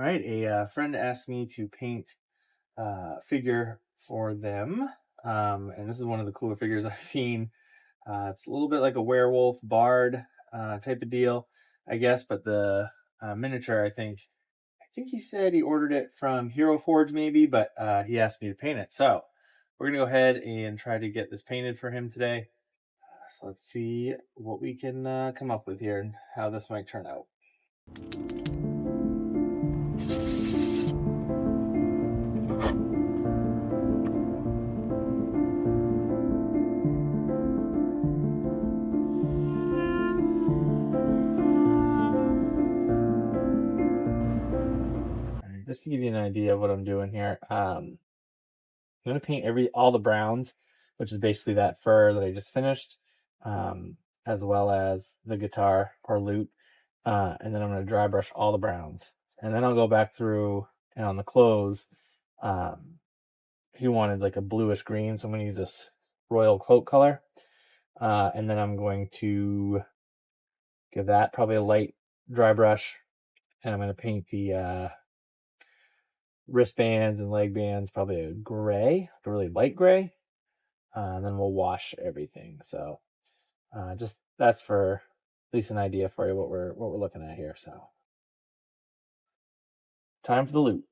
right, a friend asked me to paint a figure for them, and this is one of the cooler figures I've seen. It's a little bit like a werewolf bard type of deal, I guess, but the miniature, I think he said he ordered it from Hero Forge maybe, but he asked me to paint it. So we're gonna go ahead and try to get this painted for him today. So let's see what we can come up with here and how this might turn out. Just to give you an idea of what I'm doing here, I'm going to paint all the browns, which is basically that fur that I just finished, as well as the guitar or lute, and then I'm going to dry brush all the browns, and then I'll go back through and on the clothes. He wanted like a bluish green, so I'm going to use this royal cloak color, and then I'm going to give that probably a light dry brush, and I'm going to paint the wristbands and leg bands probably a gray, a really light gray, and then we'll wash everything. So just that's for at least an idea for you what we're looking at here. So time for the loot.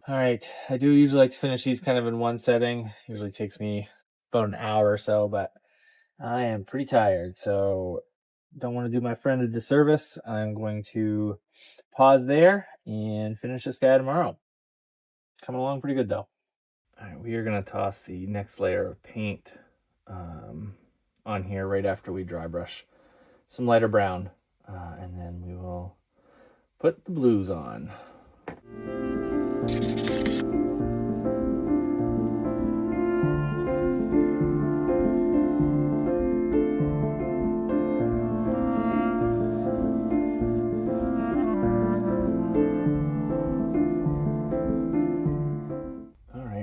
All right, I do usually like to finish these kind of in one setting. Usually takes me about an hour or so, but I am pretty tired, so don't want to do my friend a disservice. I'm going to pause there and finish this guy tomorrow. Coming along pretty good though. All right, we are going to toss the next layer of paint on here right after we dry brush some lighter brown, and then we will put the blues on.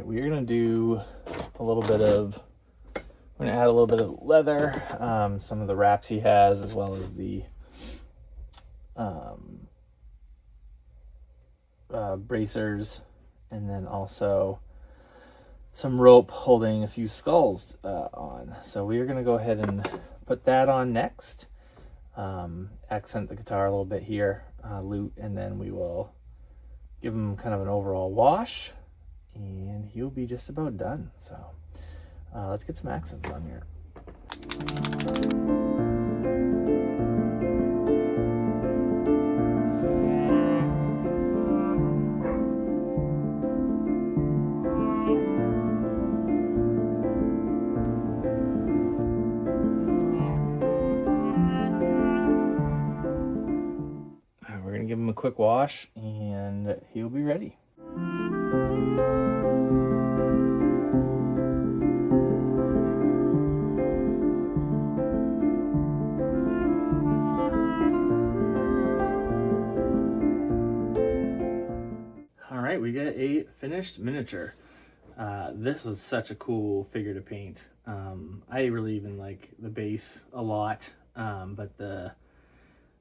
We're gonna do a little bit of, we're gonna add a little bit of leather, some of the wraps he has, as well as the bracers, and then also some rope holding a few skulls on. So we are gonna go ahead and put that on next, accent the guitar a little bit here, lute, and then we will give him kind of an overall wash, and he'll be just about done. So let's get some accents on here. We're gonna give him a quick wash and he'll be ready. All right, we got a finished miniature. This was such a cool figure to paint. I really even like the base a lot, but the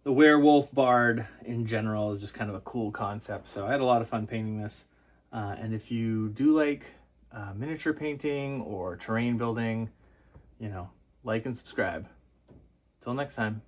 werewolf bard in general is just kind of a cool concept. So I had a lot of fun painting this. And if you do like miniature painting or terrain building, like and subscribe. Till next time.